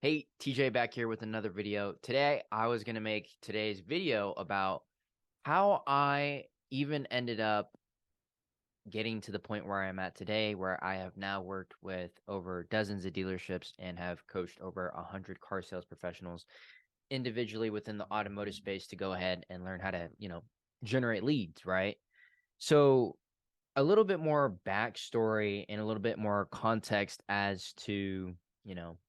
Hey, TJ back here with another video. Today, I was going to make today's video about how I even ended up getting to the point where I'm at today, where I have now worked with over dozens of dealerships and have coached over 100 car sales professionals individually within the automotive space to go ahead and learn how to, generate leads, right? So, a little bit more backstory and a little bit more context as to, you know,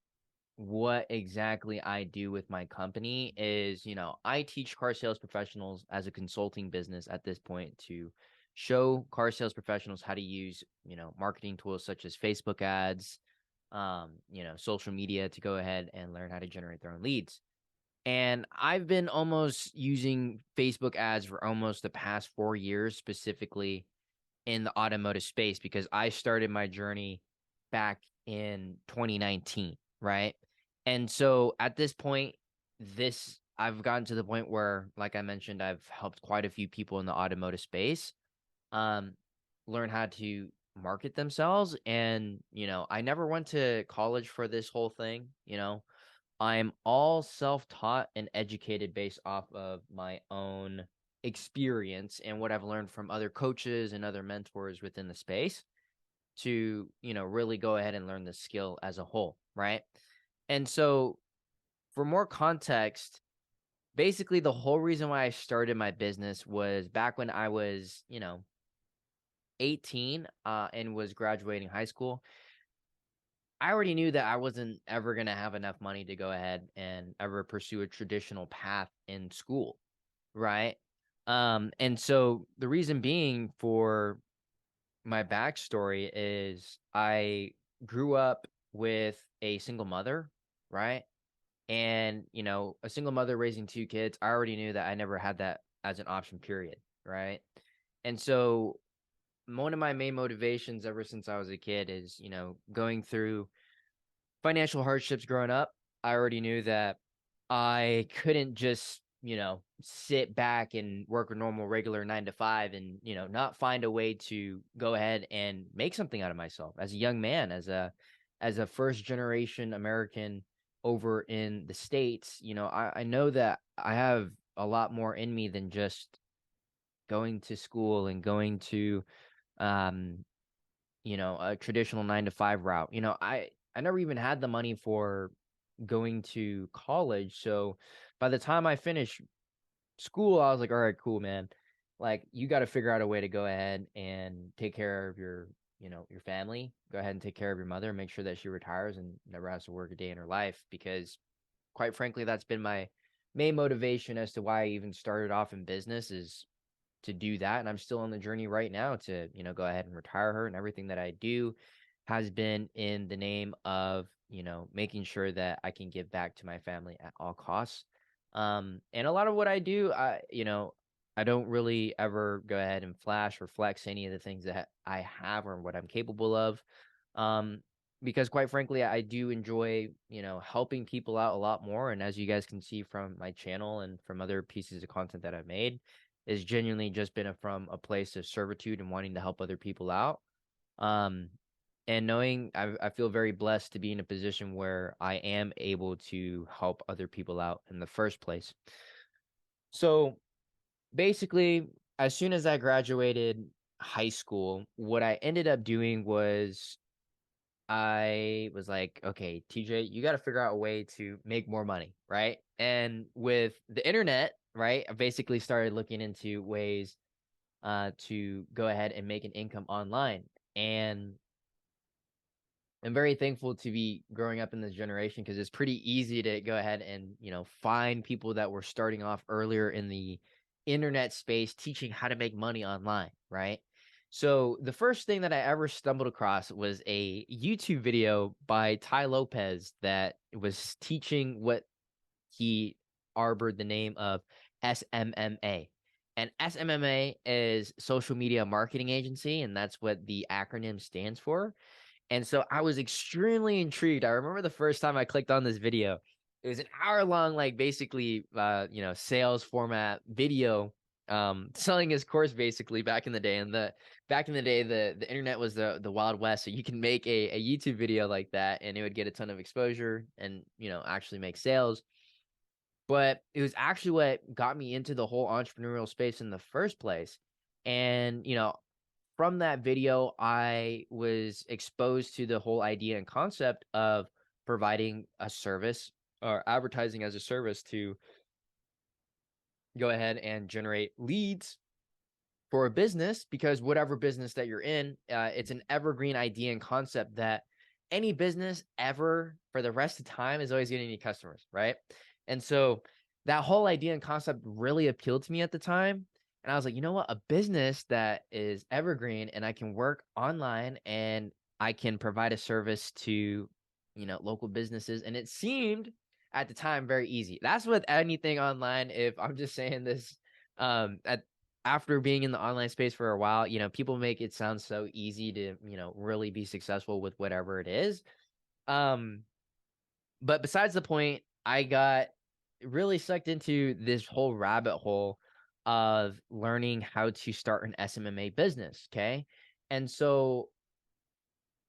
what exactly I do with my company is, I teach car sales professionals as a consulting business at this point to show car sales professionals how to use, marketing tools such as Facebook ads, social media to go ahead and learn how to generate their own leads. And I've been almost using Facebook ads for almost the past 4 years, specifically in the automotive space, because I started my journey back in 2019, right? And so at this point, I've gotten to the point where, like I mentioned, I've helped quite a few people in the automotive space um learn how to market themselves. And, I never went to college for this whole thing. I'm all self-taught and educated based off of my own experience and what I've learned from other coaches and other mentors within the space to, really go ahead and learn the skill as a whole, right? And so, for more context, basically the whole reason why I started my business was back when I was, 18 and was graduating high school. I already knew that I wasn't ever going to have enough money to go ahead and ever pursue a traditional path in school, right? And so the reason being for my backstory is I grew up with a single mother, right? And, a single mother raising two kids, I already knew that I never had that as an option, period, right? And so one of my main motivations ever since I was a kid is, going through financial hardships growing up. I already knew that I couldn't just, sit back and work a normal, regular 9 to 5 and, not find a way to go ahead and make something out of myself as a young man, as a first generation American over in the States. I know that I have a lot more in me than just going to school and going to, um, a traditional 9 to 5 route. I never even had the money for going to college. So by the time I finished school, I was like, all right, cool, man. Like, you got to figure out a way to go ahead and take care of your family. Go ahead and take care of your mother and make sure that she retires and never has to work a day in her life. Because quite frankly, that's been my main motivation as to why I even started off in business, is to do that. And I'm still on the journey right now to, go ahead and retire her. And everything that I do has been in the name of, making sure that I can give back to my family at all costs. And a lot of what I do, I don't really ever go ahead and flash or flex any of the things that I have or what I'm capable of. Um, because quite frankly, I do enjoy, helping people out a lot more. And as you guys can see from my channel and from other pieces of content that I've made, is genuinely just been from a place of servitude and wanting to help other people out. Um, and knowing I feel very blessed to be in a position where I am able to help other people out in the first place. So basically, as soon as I graduated high school, what I ended up doing was I was like, okay, TJ, you got to figure out a way to make more money, right? And with the internet, right, I basically started looking into ways to go ahead and make an income online. And I'm very thankful to be growing up in this generation because it's pretty easy to go ahead and, find people that were starting off earlier in the internet space teaching how to make money online, right? So the first thing that I ever stumbled across was a YouTube video by Ty Lopez that was teaching what he harbored the name of SMMA. And SMMA is Social Media Marketing Agency, and that's what the acronym stands for. And so I was extremely intrigued. I remember the first time I clicked on this video. It was an hour long, like basically, sales format video selling his course basically back in the day. And the internet was the Wild West. So you can make a YouTube video like that and it would get a ton of exposure and, actually make sales. But it was actually what got me into the whole entrepreneurial space in the first place. And, from that video, I was exposed to the whole idea and concept of providing a service or advertising as a service to go ahead and generate leads for a business, because whatever business that you're in, it's an evergreen idea and concept that any business ever for the rest of time is always going to need customers, right? And so that whole idea and concept really appealed to me at the time. And I was like, you know what? A business that is evergreen and I can work online and I can provide a service to, local businesses. And it seemed at the time very easy. That's with anything online. If I'm just saying this, after being in the online space for a while, people make it sound so easy to, really be successful with whatever it is. But besides the point, I got really sucked into this whole rabbit hole of learning how to start an SMMA business. Okay. And so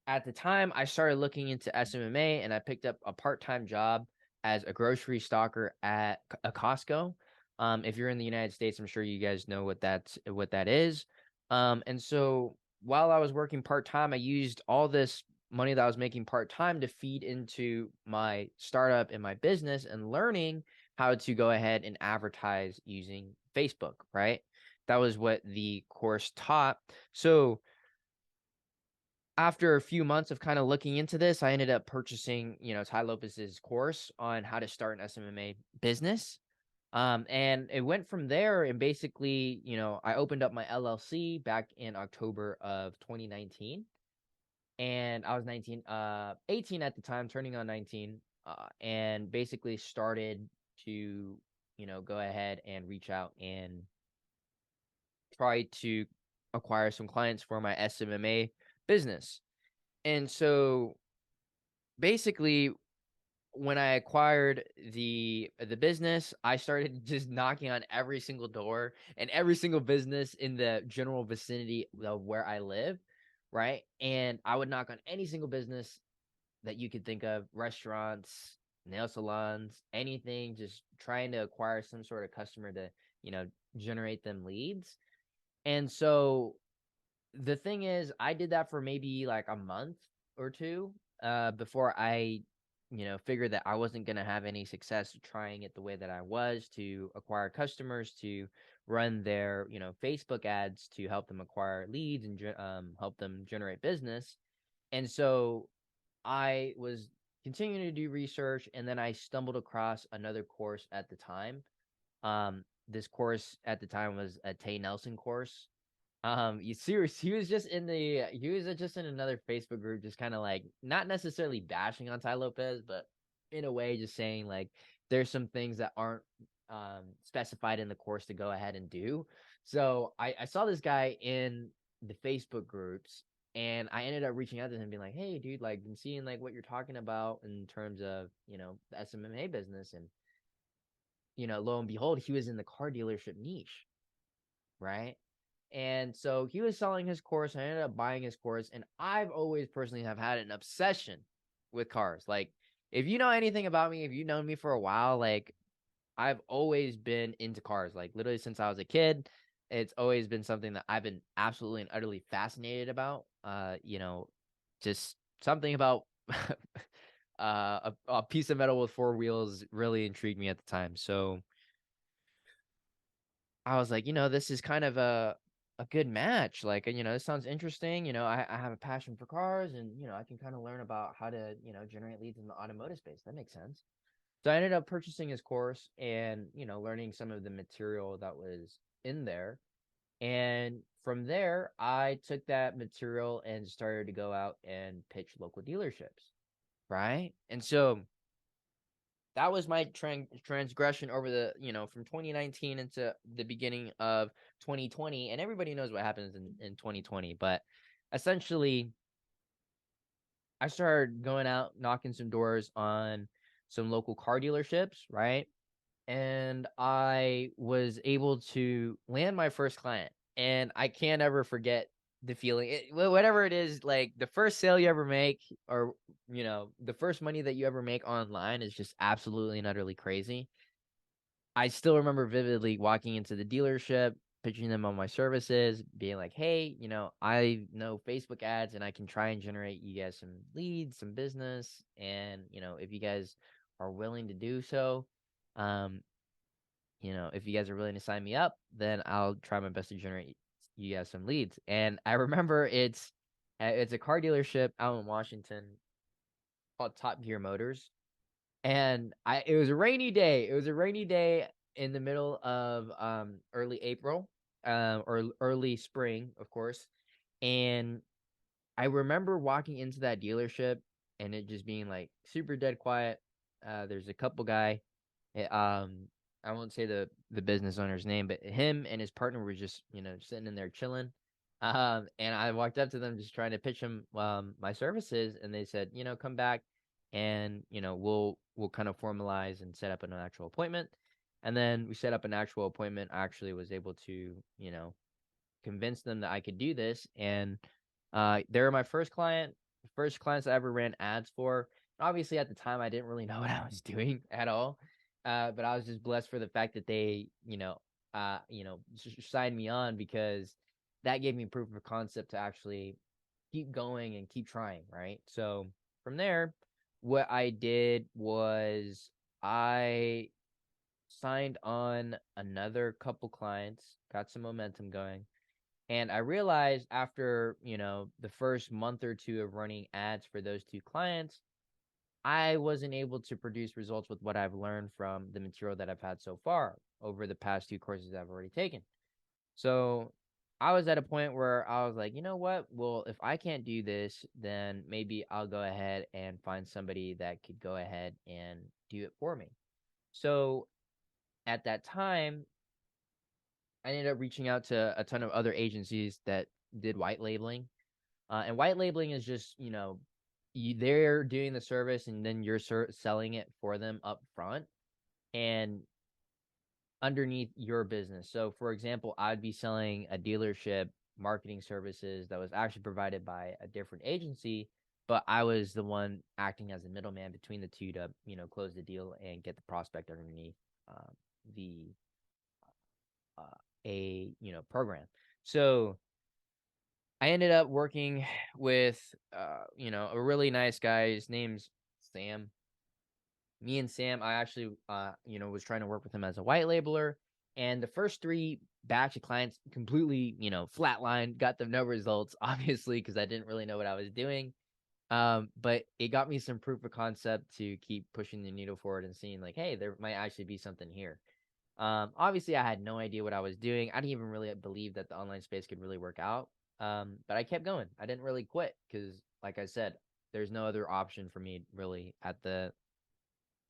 at the time I started looking into SMMA and I picked up a part-time job as a grocery stocker at a Costco. If you're in the United States, I'm sure you guys know what that is. And so while I was working part-time, I used all this money that I was making part-time to feed into my startup and my business and learning how to go ahead and advertise using Facebook, right? That was what the course taught. So after a few months of kind of looking into this, I ended up purchasing, Tai Lopez's course on how to start an SMMA business. And it went from there. And basically, I opened up my LLC back in October of 2019. And I was 18 at the time, turning on 19, and basically started to, go ahead and reach out and try to acquire some clients for my SMMA business. And so basically when I acquired the business, I started just knocking on every single door and every single business in the general vicinity of where I live, right? And I would knock on any single business that you could think of, restaurants, nail salons, anything, just trying to acquire some sort of customer to, generate them leads. And so the thing is, I did that for maybe like a month or two before I, figured that I wasn't going to have any success trying it the way that I was to acquire customers, to run their, Facebook ads to help them acquire leads and help them generate business. And so I was continuing to do research, and then I stumbled across another course at the time. This course at the time was a Tay Nelson course. You serious? He was just in another Facebook group, just kind of like not necessarily bashing on Tai Lopez, but in a way, just saying like there's some things that aren't specified in the course to go ahead and do. So I saw this guy in the Facebook groups, and I ended up reaching out to him and being like, "Hey, dude, like been seeing like what you're talking about in terms of the SMMA business," and lo and behold, he was in the car dealership niche, right? And so he was selling his course. I ended up buying his course. And I've always personally have had an obsession with cars. Like, if you know anything about me, if you've known me for a while, like I've always been into cars. Like literally since I was a kid, it's always been something that I've been absolutely and utterly fascinated about. Just something about a piece of metal with four wheels really intrigued me at the time. So I was like, this is kind of a good match. Like, this sounds interesting. I have a passion for cars and, I can kind of learn about how to, generate leads in the automotive space. That makes sense. So I ended up purchasing his course and, learning some of the material that was in there. And from there, I took that material and started to go out and pitch local dealerships. Right. And so that was my transgression over the, from 2019 into the beginning of 2020. And everybody knows what happens in 2020. But essentially, I started going out, knocking some doors on some local car dealerships, right? and I was able to land my first client. And I can't ever forget the feeling. Whatever it is, like the first sale you ever make, or the first money that you ever make online is just absolutely and utterly crazy. I still remember vividly walking into the dealership, pitching them on my services, being like, "Hey, I know Facebook ads and I can try and generate you guys some leads, some business, and if you guys are willing to do so, um, if you guys are willing to sign me up, then I'll try my best to generate you guys some leads." And I remember it's a car dealership out in Washington called Top Gear Motors, and it was a rainy day. It was a rainy day in the middle of early April, or early spring, of course. And I remember walking into that dealership and it just being like super dead quiet. There's a couple guy. I won't say the business owner's name, but him and his partner were just sitting in there chilling. And I walked up to them just trying to pitch them my services, and they said, come back, and we'll kind of formalize and set up an actual appointment. And then we set up an actual appointment. I actually was able to convince them that I could do this, and they were my first first clients I ever ran ads for. Obviously, at the time, I didn't really know what I was doing at all, but I was just blessed for the fact that they, signed me on, because that gave me proof of concept to actually keep going and keep trying, right? So from there, what I did was I signed on another couple clients, got some momentum going. And I realized after, the first month or two of running ads for those two clients, I wasn't able to produce results with what I've learned from the material that I've had so far over the past two courses I've already taken. So I was at a point where I was like, you know what? Well, if I can't do this, then maybe I'll go ahead and find somebody that could go ahead and do it for me. So at that time, I ended up reaching out to a ton of other agencies that did white labeling. And white labeling is just, they're doing the service and then you're selling it for them up front and underneath your business. So, for example, I'd be selling a dealership marketing services that was actually provided by a different agency, but I was the one acting as a middleman between the two to, close the deal and get the prospect underneath um, the uh, program. So I ended up working with a really nice guy. His name's Sam. Me and Sam, I actually was trying to work with him as a white labeler. And the first three batch of clients completely, flatlined, got them no results, obviously, because I didn't really know what I was doing. But it got me some proof of concept to keep pushing the needle forward and seeing like, hey, there might actually be something here. Obviously I had no idea what I was doing. I didn't even really believe that the online space could really work out. But I kept going. I didn't really quit because, like I said, there's no other option for me really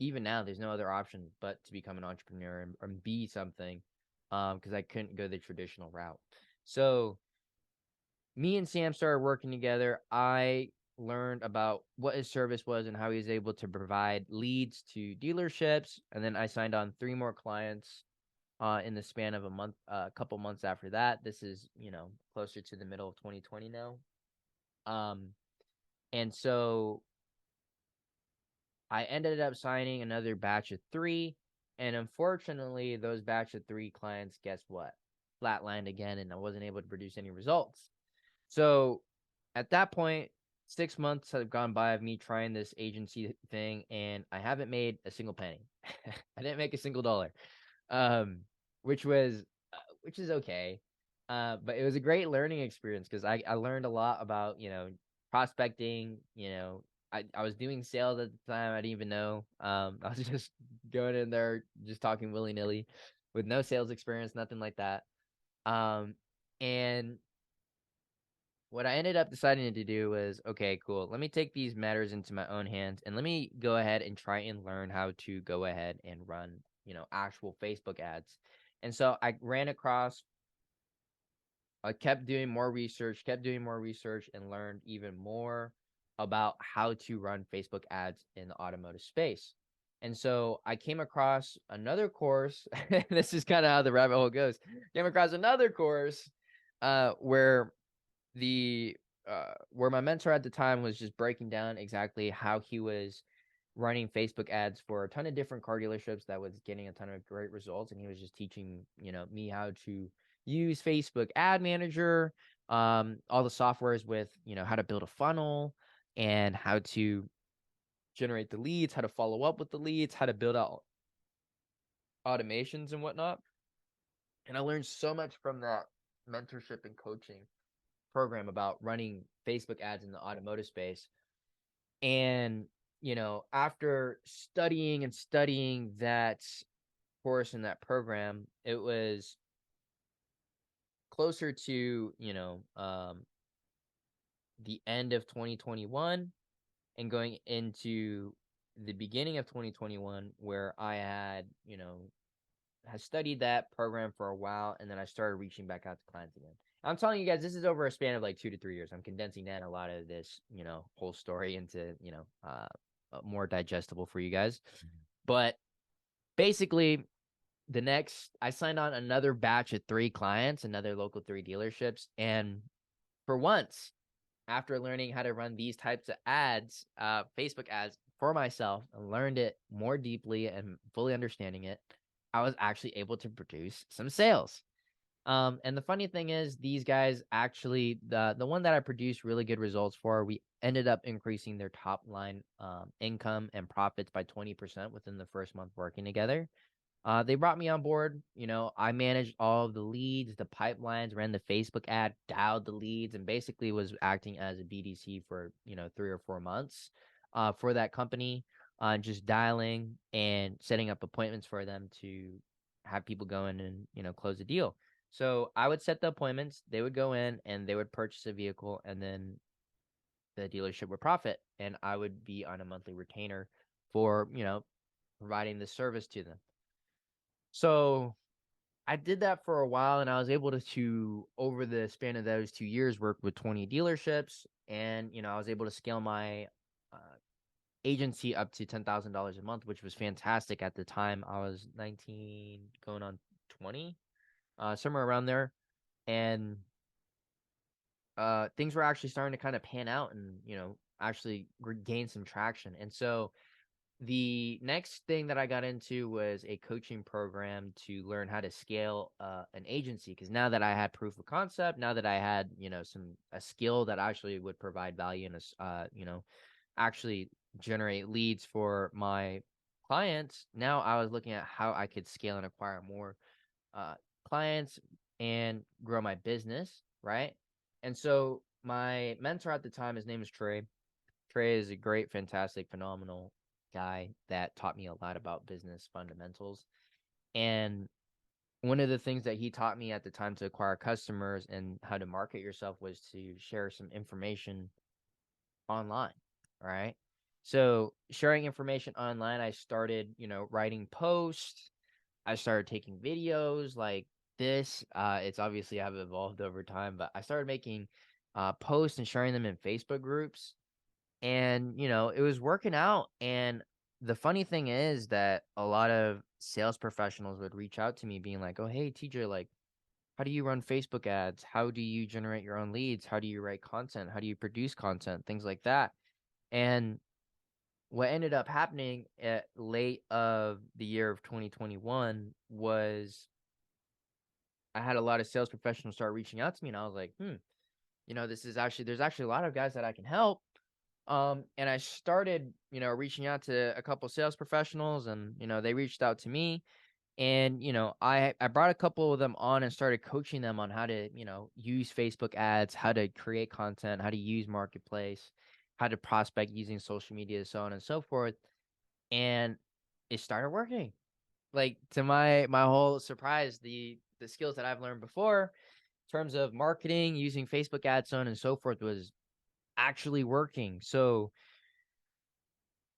even now, there's no other option but to become an entrepreneur and be something, because I couldn't go the traditional route. So me and Sam started working together. I learned about what his service was and how he was able to provide leads to dealerships. And then I signed on three more clients in the span of a couple months after that. This is, closer to the middle of 2020 now. Um, and so I ended up signing another batch of three. And unfortunately, those batch of three clients, guess what? Flatlined again, and I wasn't able to produce any results. So at that point, 6 months have gone by of me trying this agency thing, and I haven't made a single penny. I didn't make a single dollar, um, which was which is okay. But it was a great learning experience because I learned a lot about prospecting. I was doing sales at the time. I didn't even know. I was just going in there, just talking willy nilly, with no sales experience, nothing like that. And what I ended up deciding to do was, okay, cool. Let me take these matters into my own hands and let me go ahead and try and learn how to go ahead and run, actual Facebook ads. And so I ran across, I kept doing more research, and learned even more about how to run Facebook ads in the automotive space. And so I came across another course. This is kind of how the rabbit hole goes. Came across another course where the where my mentor at the time was just breaking down exactly how he was running Facebook ads for a ton of different car dealerships that was getting a ton of great results. And he was just teaching, me how to use Facebook Ad Manager, all the softwares with, how to build a funnel and how to generate the leads, how to follow up with the leads, how to build out automations and whatnot. And I learned so much from that mentorship and coaching program about running Facebook ads in the automotive space. And, after studying and studying that course in that program, it was closer to, the end of 2021 and going into the beginning of 2021 where I had, has studied that program for a while, and then I started reaching back out to clients again. I'm telling you guys, this is over a span of like 2 to 3 years. I'm condensing that a lot of this, whole story into, more digestible for you guys. But basically, I signed on another batch of 3 clients, another local 3 dealerships. And for once, after learning how to run these types of ads, Facebook ads for myself, and learned it more deeply and fully understanding it, I was actually able to produce some sales. And the funny thing is, these guys actually, the one that I produced really good results for, we ended up increasing their top line income and profits by 20% within the first month working together. They brought me on board. I managed all of the leads, the pipelines, ran the Facebook ad, dialed the leads, and basically was acting as a BDC for 3 or 4 months for that company, just dialing and setting up appointments for them to have people go in and close the deal. So I would set the appointments. They would go in and they would purchase a vehicle, and then the dealership would profit, and I would be on a monthly retainer for providing the service to them. So I did that for a while, and I was able to over the span of those 2 years, work with 20 dealerships. And, I was able to scale my agency up to $10,000 a month, which was fantastic. At the time, I was 19 going on 20, somewhere around there. And things were actually starting to kind of pan out and, actually gain some traction. And so the next thing that I got into was a coaching program to learn how to scale an agency. Because now that I had proof of concept, now that I had a skill that actually would provide value and actually generate leads for my clients, now I was looking at how I could scale and acquire more uh, clients and grow my business, right? And so my mentor at the time, his name is Trey. Trey is a great, fantastic, phenomenal guy that taught me a lot about business fundamentals. And one of the things that he taught me at the time to acquire customers and how to market yourself was to share some information online, right? So sharing information online, I started, writing posts. I started taking videos like this. It's obviously I've evolved over time, but I started making posts and sharing them in Facebook groups. And, it was working out. And the funny thing is that a lot of sales professionals would reach out to me being like, "Oh, hey, TJ, like, how do you run Facebook ads? How do you generate your own leads? How do you write content? How do you produce content?" Things like that. And what ended up happening at late of the year of 2021 was I had a lot of sales professionals start reaching out to me, and I was like, there's actually a lot of guys that I can help. And I started, reaching out to a couple sales professionals, and, they reached out to me. And, I brought a couple of them on and started coaching them on how to, use Facebook ads, how to create content, how to use Marketplace, how to prospect using social media, so on and so forth. And it started working. Like, to my whole surprise, the skills that I've learned before in terms of marketing, using Facebook ads, so on and so forth, was actually working. So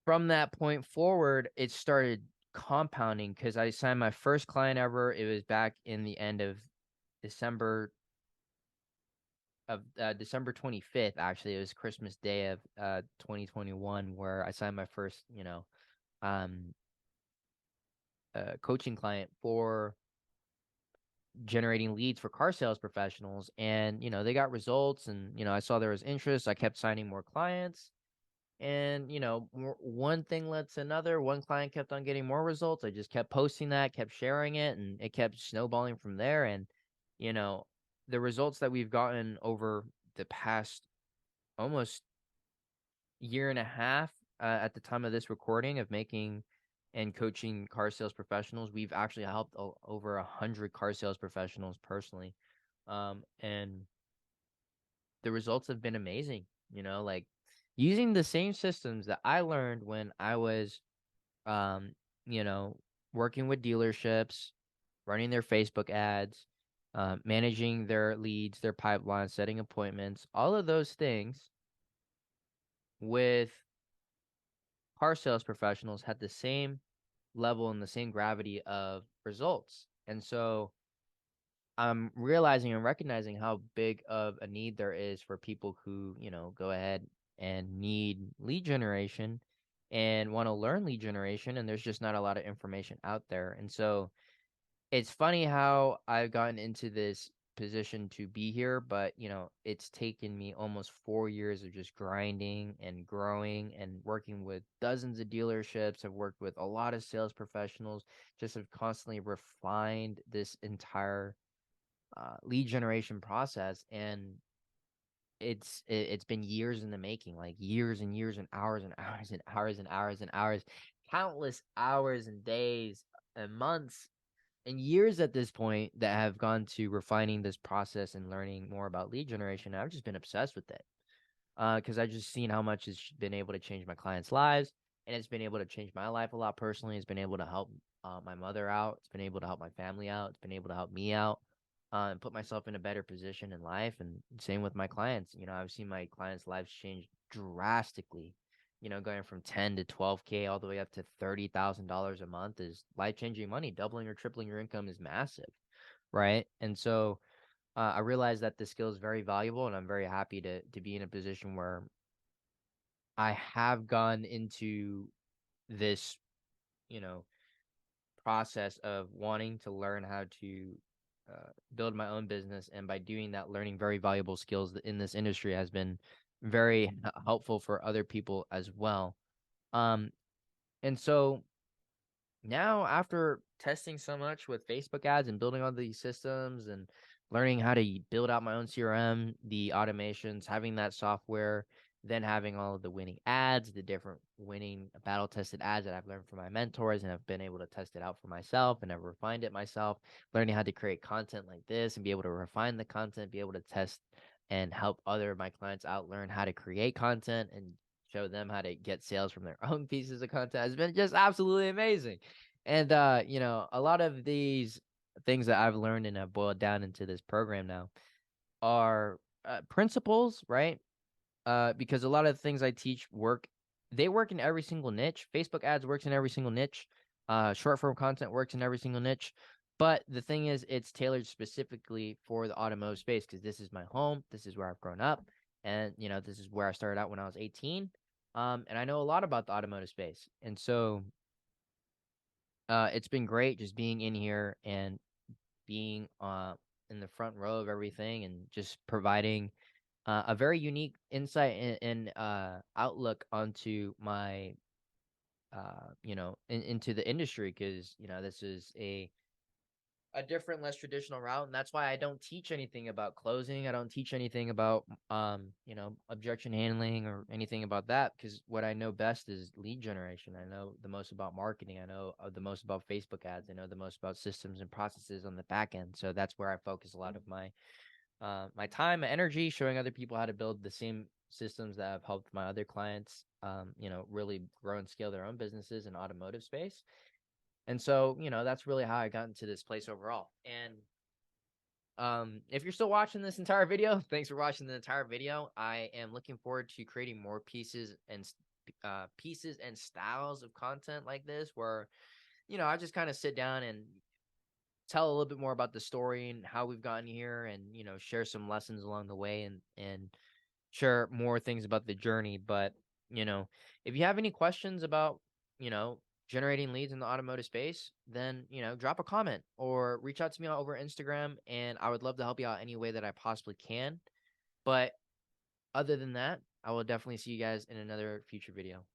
from that point forward, it started compounding because I signed my first client ever. It was back in the end of December December 25th. Actually, it was Christmas Day of 2021 where I signed my first, coaching client for generating leads for car sales professionals, and they got results, and I saw there was interest. I kept signing more clients, and one thing led to another. One client kept on getting more results. I just kept posting that, kept sharing it, and it kept snowballing from there. And you know the results that we've gotten over the past almost year and a half, at the time of this recording, of making and coaching car sales professionals. We've actually helped over 100 car sales professionals personally. And the results have been amazing, like using the same systems that I learned when I was, um, you know, working with dealerships, running their Facebook ads, managing their leads, their pipeline, setting appointments, all of those things with car sales professionals had the same level and the same gravity of results. And so I'm realizing and recognizing how big of a need there is for people who, go ahead and need lead generation and want to learn lead generation. And there's just not a lot of information out there. And so it's funny how I've gotten into this position to be here, but it's taken me almost 4 years of just grinding and growing and working with dozens of dealerships. I've worked with a lot of sales professionals, just have constantly refined this entire lead generation process. And it's been years in the making, like years and years and hours and hours and hours and hours and hours, countless hours and days and months and years at this point that have gone to refining this process and learning more about lead generation. I've just been obsessed with it, because I've just seen how much it's been able to change my clients' lives, and it's been able to change my life a lot personally. It's been able to help my mother out. It's been able to help my family out. It's been able to help me out, and put myself in a better position in life. And same with my clients. I've seen my clients' lives change drastically. Going from 10 to 12K all the way up to $30,000 a month is life-changing money. Doubling or tripling your income is massive, right? And so I realize that this skill is very valuable, and I'm very happy to be in a position where I have gone into this, you know, process of wanting to learn how to build my own business, and by doing that, learning very valuable skills in this industry has been very helpful for other people as well. Um, and so now, after testing so much with Facebook ads and building all these systems and learning how to build out my own CRM, the automations, having that software, then having all of the winning ads, the different winning battle tested ads that I've learned from my mentors, and I've been able to test it out for myself, and I've refined it myself, learning how to create content like this and be able to refine the content, be able to test and help other of my clients out learn how to create content and show them how to get sales from their own pieces of content has been just absolutely amazing. And a lot of these things that I've learned and have boiled down into this program now are principles, right? Because a lot of the things I teach they work in every single niche. Facebook ads works in every single niche. Short form content works in every single niche. But the thing is, it's tailored specifically for the automotive space, because this is my home. This is where I've grown up. And, this is where I started out when I was 18. And I know a lot about the automotive space. And so it's been great just being in here and being in the front row of everything, and just providing a very unique insight and outlook onto my into the industry, because this is a different, less traditional route. And that's why I don't teach anything about closing. I don't teach anything about objection handling or anything about that, because what I know best is lead generation. I know the most about marketing. I know the most about Facebook ads. I know the most about systems and processes on the back end. So that's where I focus a lot of my time, my energy, showing other people how to build the same systems that have helped my other clients really grow and scale their own businesses in automotive space. And so, that's really how I got into this place overall. And if you're still watching this entire video, thanks for watching the entire video. I am looking forward to creating more pieces and styles of content like this, where, I just kind of sit down and tell a little bit more about the story and how we've gotten here, and, share some lessons along the way, and share more things about the journey. But, if you have any questions about, you know, generating leads in the automotive space, then, drop a comment or reach out to me over Instagram, and I would love to help you out any way that I possibly can. But other than that, I will definitely see you guys in another future video.